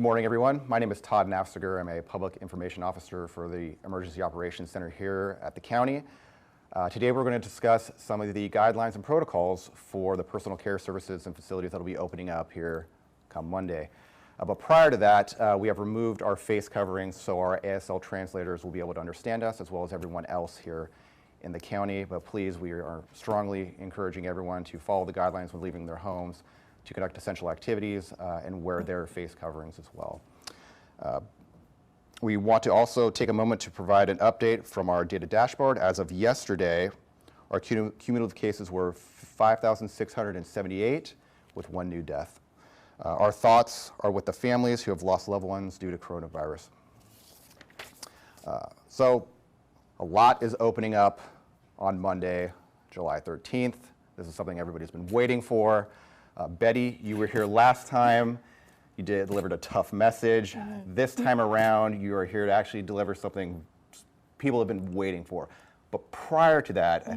Good morning, everyone. My name is Todd Nafziger. I'm a Public Information Officer for the Emergency Operations Center here at the county. Today we're going to discuss some of the guidelines and protocols for the personal care services and facilities that will be opening up here come Monday. But prior to that, we have removed our face coverings so our ASL translators will be able to understand us as well as everyone else here in the county. But please, we are strongly encouraging everyone to follow the guidelines when leaving their homes, to conduct essential activities and wear their face coverings as well. We want to also take a moment to provide an update from our data dashboard. As of yesterday, our cumulative cases were 5,678 with one new death. Our thoughts are with the families who have lost loved ones due to coronavirus. So a lot is opening up on Monday, July 13th. This is something everybody's been waiting for. Betty, you were here last time. You delivered a tough message. This time around, you are here to actually deliver something people have been waiting for. But prior to that, I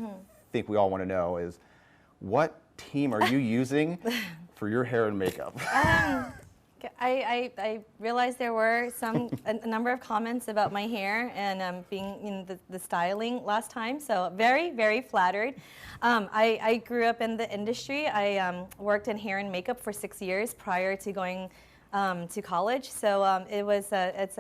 think we all want to know is, what team are you using for your hair and makeup? I realized there were a number of comments about my hair and being in the styling last time, so very, very flattered. I grew up in the industry. I worked in hair and makeup for 6 years prior to going to college, so it's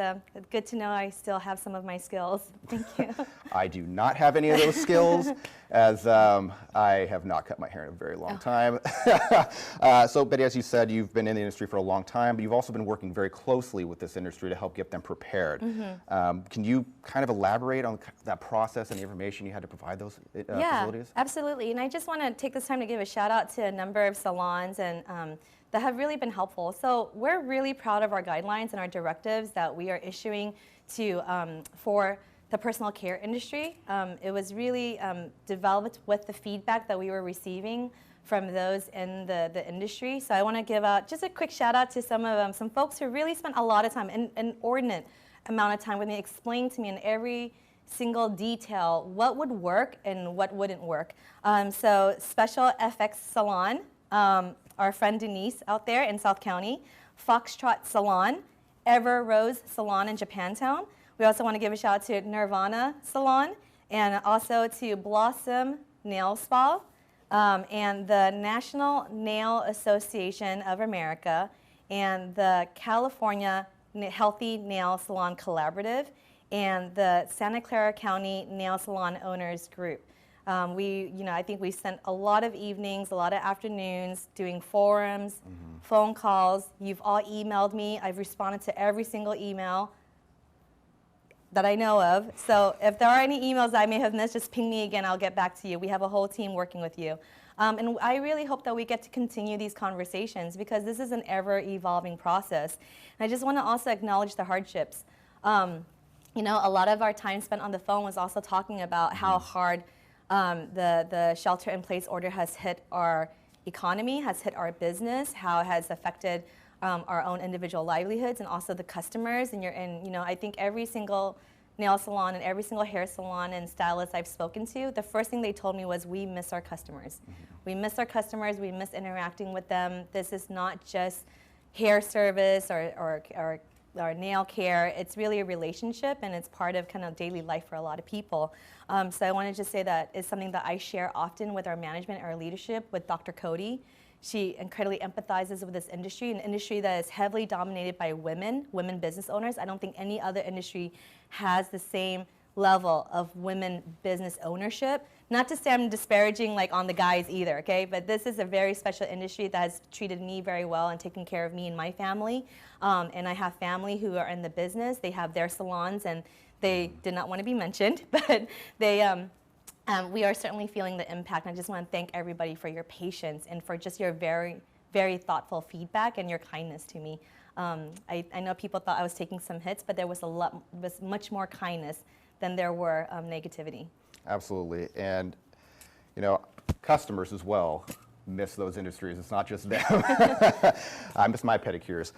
good to know I still have some of my skills. Thank you. I do not have any of those skills, as I have not cut my hair in a very long time. So Betty, as you said, you've been in the industry for a long time, but you've also been working very closely with this industry to help get them prepared. Can you kind of elaborate on that process and the information you had to provide those facilities? Yeah, absolutely. And I just want to take this time to give a shout out to a number of salons and that have really been helpful. So we're really proud of our guidelines and our directives that we are issuing to for the personal care industry. It was really developed with the feedback that we were receiving from those in the industry. So I want to give out just a quick shout out to some folks who really spent a lot of time, an inordinate amount of time, when they explained to me in every single detail what would work and what wouldn't work. So Special FX Salon, our friend Denise out there in South County, Foxtrot Salon, Ever Rose Salon in Japantown. We also want to give a shout out to Nirvana Salon and also to Blossom Nail Spa and the National Nail Association of America and the California Healthy Nail Salon Collaborative and the Santa Clara County Nail Salon Owners Group. I think we spent a lot of evenings, a lot of afternoons doing forums, phone calls. You've all emailed me. I've responded to every single email that I know of. So if there are any emails I may have missed, just ping me again. I'll get back to you. We have a whole team working with you. And I really hope that we get to continue these conversations because this is an ever-evolving process. And I just want to also acknowledge the hardships. A lot of our time spent on the phone was also talking about how hard the shelter-in-place order has hit our economy, has hit our business, how it has affected our own individual livelihoods and also the customers. And I think every single nail salon and every single hair salon and stylist I've spoken to, the first thing they told me was, we miss our customers. We miss our customers. We miss interacting with them. This is not just hair service or nail care. It's really a relationship, and it's part of kind of daily life for a lot of people. So I want to just say that it's something that I share often with our management, our leadership, with Dr. Cody. She incredibly empathizes with this industry, an industry that is heavily dominated by women business owners. I don't think any other industry has the same level of women business ownership. Not to say I'm disparaging on the guys either, okay? But this is a very special industry that has treated me very well and taken care of me and my family. And I have family who are in the business. They have their salons, and they did not want to be mentioned, but we are certainly feeling the impact. And I just want to thank everybody for your patience and for just your very, very thoughtful feedback and your kindness to me. I know people thought I was taking some hits, but there was much more kindness than there were negativity. Absolutely. And, customers as well miss those industries. It's not just them. I miss my pedicures.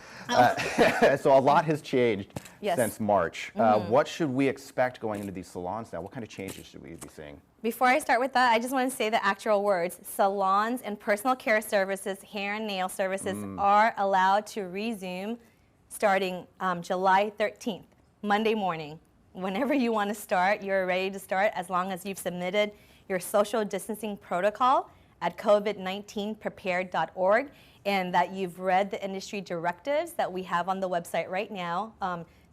So a lot has changed since March. What should we expect going into these salons now? What kind of changes should we be seeing? Before I start with that, I just want to say the actual words. Salons and personal care services, hair and nail services are allowed to resume starting July 13th, Monday morning. Whenever you want to start, you're ready to start as long as you've submitted your social distancing protocol at covid19prepared.org and that you've read the industry directives that we have on the website right now,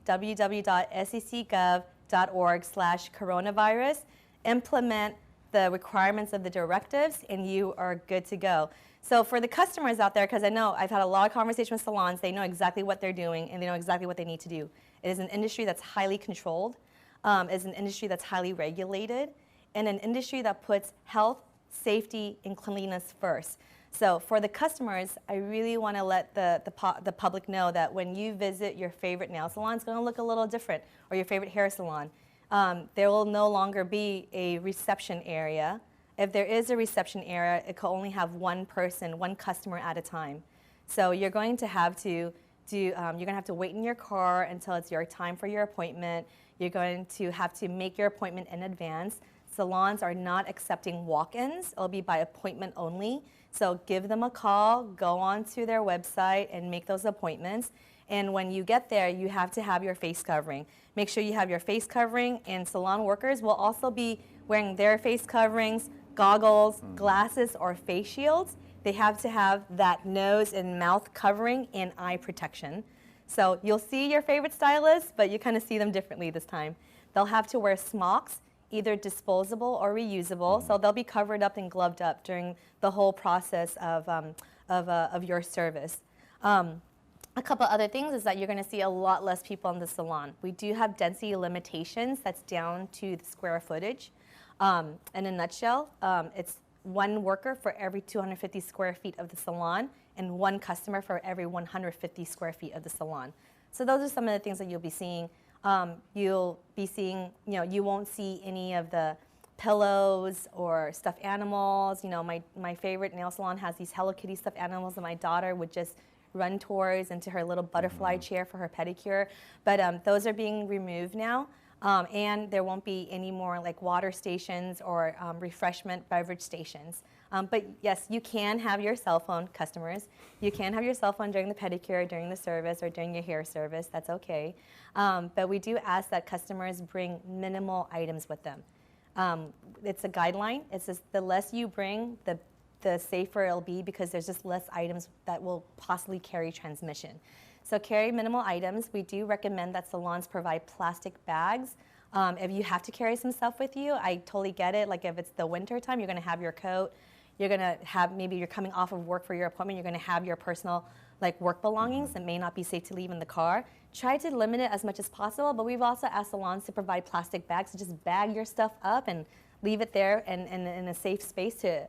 www.secgov.org/coronavirus. Implement the requirements of the directives and you are good to go. So for the customers out there, because I know I've had a lot of conversation with salons, they know exactly what they're doing and they know exactly what they need to do. It is an industry that's highly controlled, it's an industry that's highly regulated, and an industry that puts health, safety, and cleanliness first. So for the customers, I really want to let the public know that when you visit your favorite nail salon, it's going to look a little different, or your favorite hair salon. There will no longer be a reception area. If there is a reception area, it can only have one person, one customer at a time. So you're going to have to wait in your car until it's your time for your appointment. You're going to have to make your appointment in advance. Salons are not accepting walk-ins. It'll be by appointment only. So give them a call, go onto their website and make those appointments. And when you get there, you have to have your face covering. Make sure you have your face covering, and salon workers will also be wearing their face coverings, goggles, glasses, or face shields. They have to have that nose and mouth covering and eye protection. So you'll see your favorite stylists, but you kind of see them differently this time. They'll have to wear smocks, either disposable or reusable, so they'll be covered up and gloved up during the whole process of your service. A couple other things is that you're going to see a lot less people in the salon. We do have density limitations that's down to the square footage. In a nutshell, it's one worker for every 250 square feet of the salon and one customer for every 150 square feet of the salon. So those are some of the things that you'll be seeing. You'll be seeing, you won't see any of the pillows or stuffed animals. My favorite nail salon has these Hello Kitty stuffed animals that my daughter would just run towards into her little butterfly chair for her pedicure. But those are being removed now. And there won't be any more like water stations or refreshment beverage stations. But yes, you can have your cell phone, customers. You can have your cell phone during the pedicure, during the service, or during your hair service. That's okay. But we do ask that customers bring minimal items with them. It's a guideline. It's just the less you bring, the safer it'll be, because there's just less items that will possibly carry transmission. So carry minimal items. We do recommend that salons provide plastic bags. If you have to carry some stuff with you, I totally get it. Like if it's the winter time, you're going to have your coat. You're going to have, maybe you're coming off of work for your appointment, you're going to have your personal work belongings that may not be safe to leave in the car. Try to limit it as much as possible, but we've also asked salons to provide plastic bags to just bag your stuff up and leave it there and in a safe space to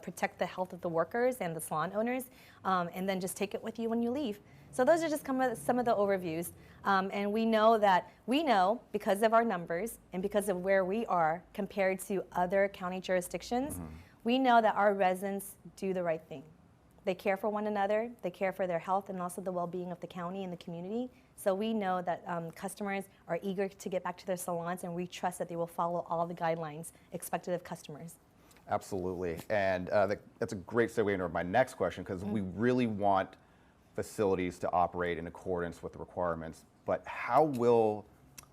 protect the health of the workers and the salon owners, and then just take it with you when you leave. So those are just some of the overviews. And we know because of our numbers and because of where we are compared to other county jurisdictions, we know that our residents do the right thing. They care for one another, they care for their health and also the well-being of the county and the community. So we know that customers are eager to get back to their salons, and we trust that they will follow all the guidelines expected of customers. Absolutely. And that's a great segue into my next question, because we really want facilities to operate in accordance with the requirements, but how will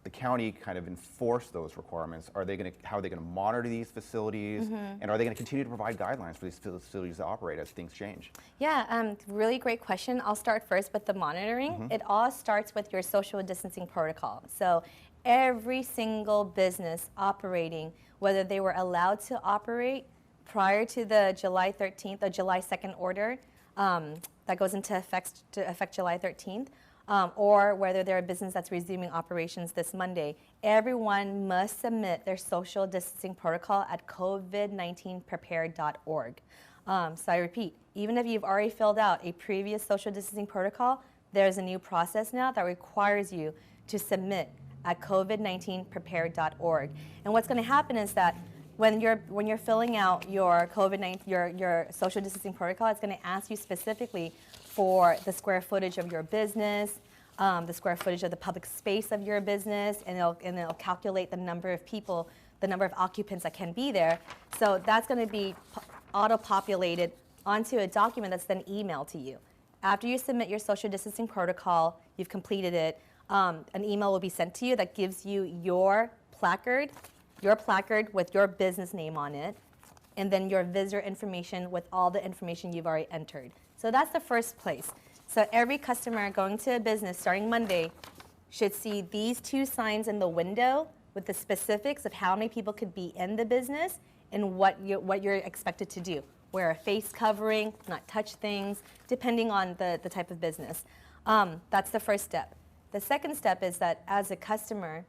the county kind of enforce those requirements? How are they going to monitor these facilities, and are they going to continue to provide guidelines for these facilities to operate as things change? Yeah, really great question. I'll start first with the monitoring. It all starts with your social distancing protocol. So every single business operating, whether they were allowed to operate prior to the July 13th or July 2nd order, that goes into effect July 13th, or whether they're a business that's resuming operations this Monday, everyone must submit their social distancing protocol at covid19prepared.org. So I repeat, even if you've already filled out a previous social distancing protocol, there's a new process now that requires you to submit at covid19prepared.org. And what's going to happen is that when you're filling out your your social distancing protocol, it's going to ask you specifically for the square footage of your business, the square footage of the public space of your business, and it'll calculate the number of people, the number of occupants that can be there. So that's going to be auto-populated onto a document that's then emailed to you. after you submit your social distancing protocol, you've completed it, an email will be sent to you that gives you your placard with your business name on it, and then your visitor information with all the information you've already entered. So that's the first place. So every customer going to a business starting Monday should see these two signs in the window with the specifics of how many people could be in the business and what you're expected to do. Wear a face covering, not touch things, depending on the type of business. That's the first step. The second step is that as a customer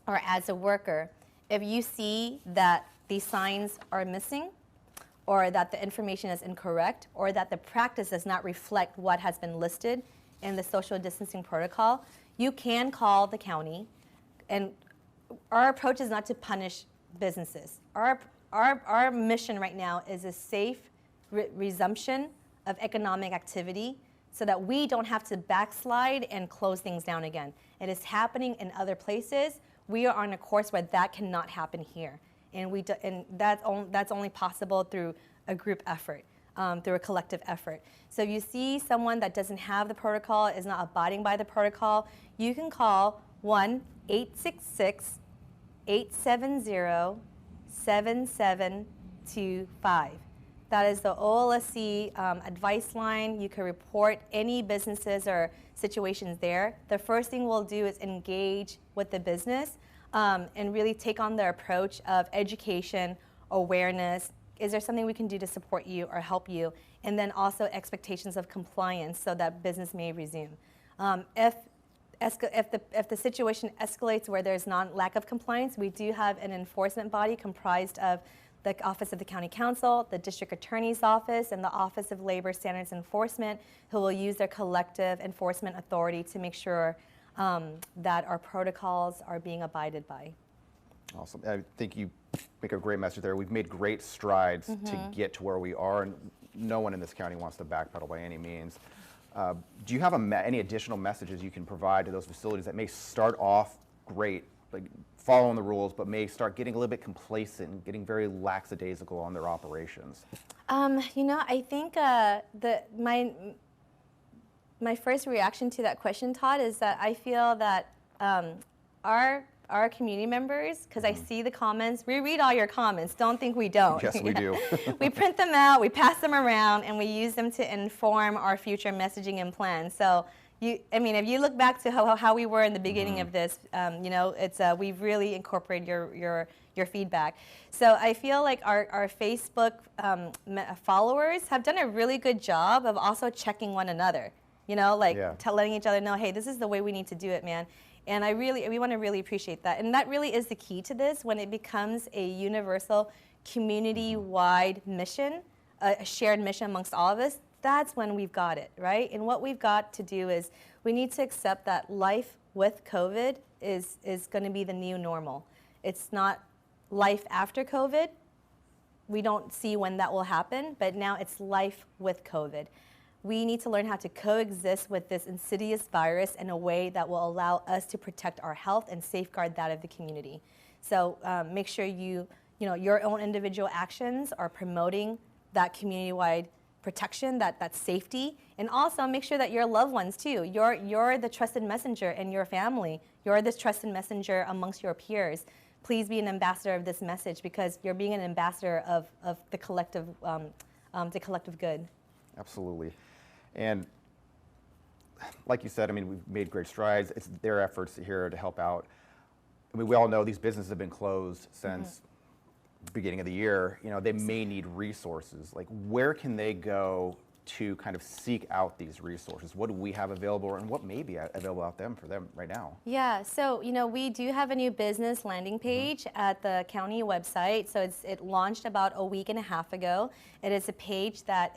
or as a worker, if you see that these signs are missing, or that the information is incorrect, or that the practice does not reflect what has been listed in the social distancing protocol, you can call the county. And our approach is not to punish businesses. Our mission right now is a safe resumption of economic activity so that we don't have to backslide and close things down again. It is happening in other places. We are on a course where that cannot happen here. And that's only possible through a group effort, through a collective effort. So if you see someone that doesn't have the protocol, is not abiding by the protocol, you can call 1-866-870-7725. That is the OLSC advice line. You can report any businesses or situations there. The first thing we'll do is engage with the business and really take on the approach of education, awareness. Is there something we can do to support you or help you? And then also expectations of compliance so that business may resume. If the situation escalates where there's lack of compliance, we do have an enforcement body comprised of the Office of the County Council, the District Attorney's Office, and the Office of Labor Standards Enforcement, who will use their collective enforcement authority to make sure that our protocols are being abided by. Awesome. I think you make a great message there. We've made great strides to get to where we are, and no one in this county wants to backpedal by any means. Do you have any additional messages you can provide to those facilities that may start off great, like following the rules, but may start getting a little bit complacent and getting very lackadaisical on their operations? I think my first reaction to that question, Todd, is that I feel that our community members, because I see the comments, we read all your comments, don't think we don't. Yes, we do. We print them out, we pass them around, and we use them to inform our future messaging and plans. So, if you look back to how we were in the beginning of this, we've really incorporated your feedback. So I feel like our Facebook followers have done a really good job of also checking one another. Letting each other know, hey, this is the way we need to do it, man. And we want to really appreciate that. And that really is the key to this. When it becomes a universal, community-wide mission, a shared mission amongst all of us, that's when we've got it, right? And what we've got to do is we need to accept that life with COVID is going to be the new normal. It's not life after COVID. We don't see when that will happen, but now it's life with COVID. We need to learn how to coexist with this insidious virus in a way that will allow us to protect our health and safeguard that of the community. So make sure your own individual actions are promoting that community-wide protection, that safety, and also make sure that your loved ones too. You're the trusted messenger in your family. You're this trusted messenger amongst your peers. Please be an ambassador of this message because you're being an ambassador of the collective good. Absolutely. And like you said, we've made great strides. It's their efforts here to help out. We all know these businesses have been closed since the beginning of the year. They may need resources. Like, where can they go to kind of seek out these resources? What do we have available, and what may be available out for them right now? Yeah, so we do have a new business landing page at the county website. So it launched about a week and a half ago. It is a page that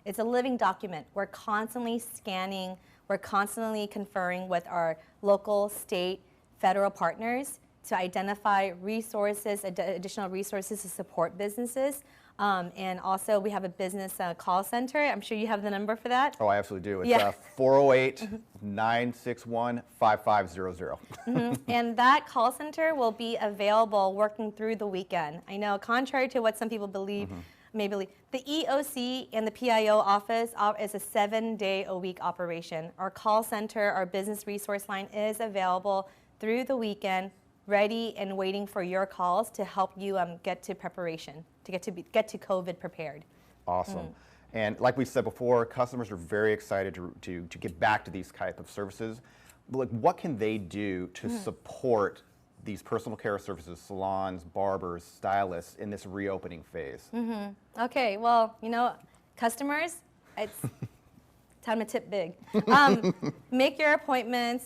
it's a living document. We're constantly scanning, we're constantly conferring with our local, state, federal partners to identify resources, additional resources to support businesses. And also we have a business call center. I'm sure you have the number for that. Oh, I absolutely do. It's Yeah. 408-961-5500. And that call center will be available working through the weekend. I know, contrary to what some people believe, may believe, the EOC and the PIO office is a 7-day-a-week operation. Our call center, our business resource line is available through the weekend, ready and waiting for your calls to help you get to preparation, to get to COVID prepared. Awesome. And like we said before, customers are very excited to get back to these type of services. But like, what can they do to support these personal care services, salons, barbers, stylists in this reopening phase? Okay, well, you know, customers, it's time to tip big. Make your appointments.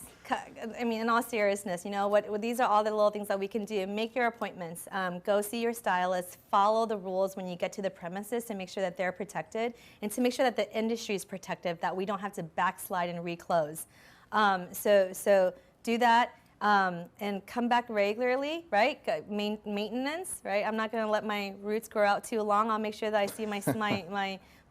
I mean, in all seriousness, you know, these are all the little things that we can do. Make your appointments. Go see your stylist. Follow the rules when you get to the premises to make sure that they're protected and to make sure that the industry is protected, that we don't have to backslide and reclose. So do that. And come back regularly, right? Maintenance, right? I'm not going to let my roots grow out too long. I'll make sure that I see my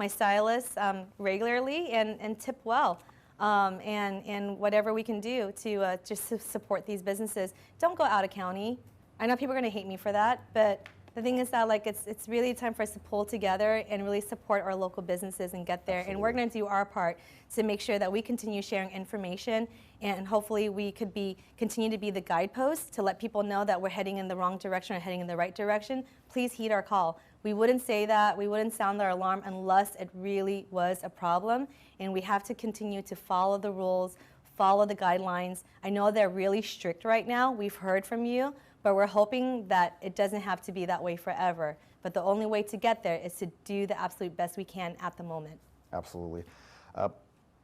stylist regularly and tip well. And whatever we can do to just support these businesses. Don't go out of county. I know people are going to hate me for that, but the thing is that like it's really time for us to pull together and really support our local businesses and get there. Absolutely. And we're going to do our part to make sure that we continue sharing information, and hopefully we could continue to be the guidepost to let people know that we're heading in the wrong direction or heading in the right direction. Please heed our call. We wouldn't say that, we wouldn't sound our alarm unless it really was a problem, and we have to continue to follow the rules, follow the guidelines. I know they're really strict right now. We've heard from you. But we're hoping that it doesn't have to be that way forever. But the only way to get there is to do the absolute best we can at the moment. Absolutely.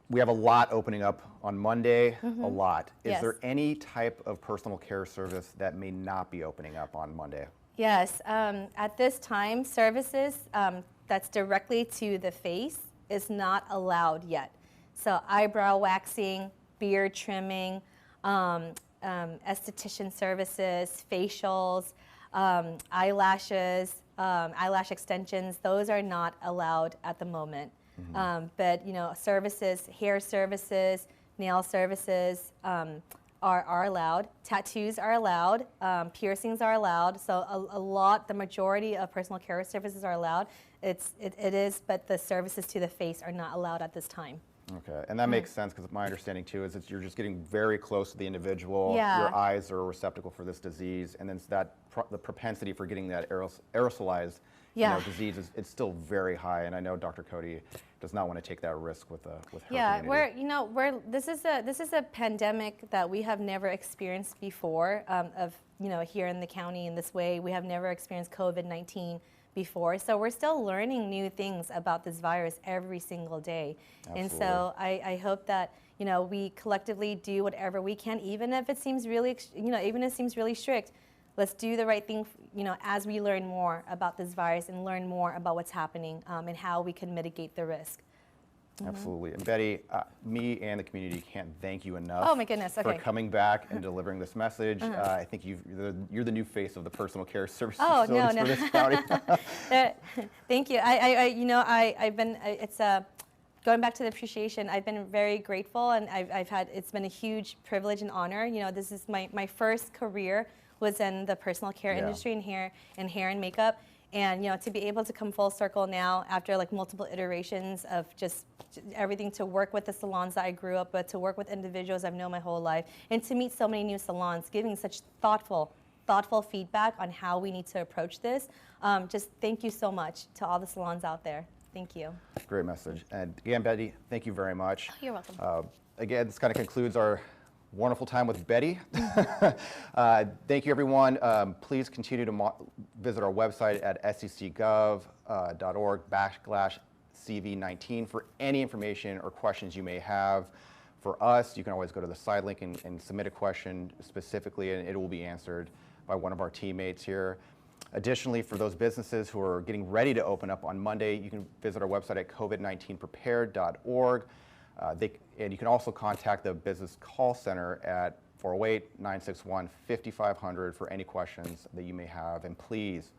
We have a lot opening up on Monday, a lot. Is there any type of personal care service that may not be opening up on Monday? Yes. At this time, services that's directly to the face is not allowed yet. So eyebrow waxing, beard trimming, esthetician services, facials, eyelashes, eyelash extensions, those are not allowed at the moment. But you know, services, hair services, nail services are allowed. Tattoos are allowed. Piercings are allowed. So the majority of personal care services are allowed. It is, but the services to the face are not allowed at this time. Okay, and that makes sense because my understanding too is that you're just getting very close to the individual. Yeah. Your eyes are a receptacle for this disease, and then the propensity for getting that aerosolized disease it's still very high. And I know Dr. Cody does not want to take that risk with her community. This is a pandemic that we have never experienced before. Here in the county in this way, we have never experienced COVID-19 before. So we're still learning new things about this virus every single day. Absolutely. And so I hope that, you know, we collectively do whatever we can, even if it seems really, even if it seems really strict. Let's do the right thing, as we learn more about this virus and learn more about what's happening and how we can mitigate the risk. Absolutely. And Betty, me and the community can't thank you enough oh my goodness, okay. for coming back and delivering this message. I think you're the new face of the personal care services for this county. Thank you. I've been, going back to the appreciation, I've been very grateful, and it's been a huge privilege and honor. This is my first career was in the personal care industry and hair and makeup. And to be able to come full circle now after like multiple iterations of just everything, to work with the salons that I grew up with, to work with individuals I've known my whole life, and to meet so many new salons, giving such thoughtful feedback on how we need to approach this. Just thank you so much to all the salons out there. Thank you. Great message. And again, Betty, thank you very much. Oh, you're welcome. Again, this kind of concludes our wonderful time with Betty. Thank you, everyone. Please continue to visit our website at scgov.org/CV19 for any information or questions you may have for us. You can always go to the side link and submit a question specifically, and it will be answered by one of our teammates here. Additionally, for those businesses who are getting ready to open up on Monday, you can visit our website at covid19prepared.org. And you can also contact the business call center at 408-961-5500 for any questions that you may have. And please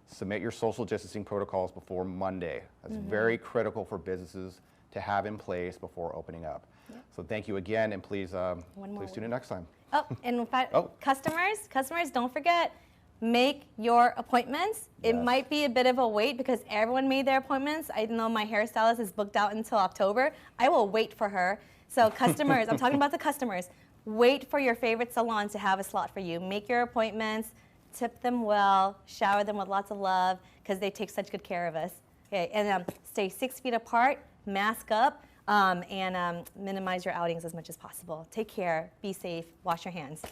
submit your social distancing protocols before Monday. That's very critical for businesses to have in place before opening up. Yep. So thank you again, and please tune in next time. Oh, and in fact, customers, don't forget, make your appointments. It Yes. might be a bit of a wait because everyone made their appointments. I know my hairstylist is booked out until October. I will wait for her. So customers, I'm talking about the customers. Wait for your favorite salon to have a slot for you. Make your appointments, tip them well, shower them with lots of love because they take such good care of us. Okay, and stay 6 feet apart, mask up, and minimize your outings as much as possible. Take care, be safe, wash your hands.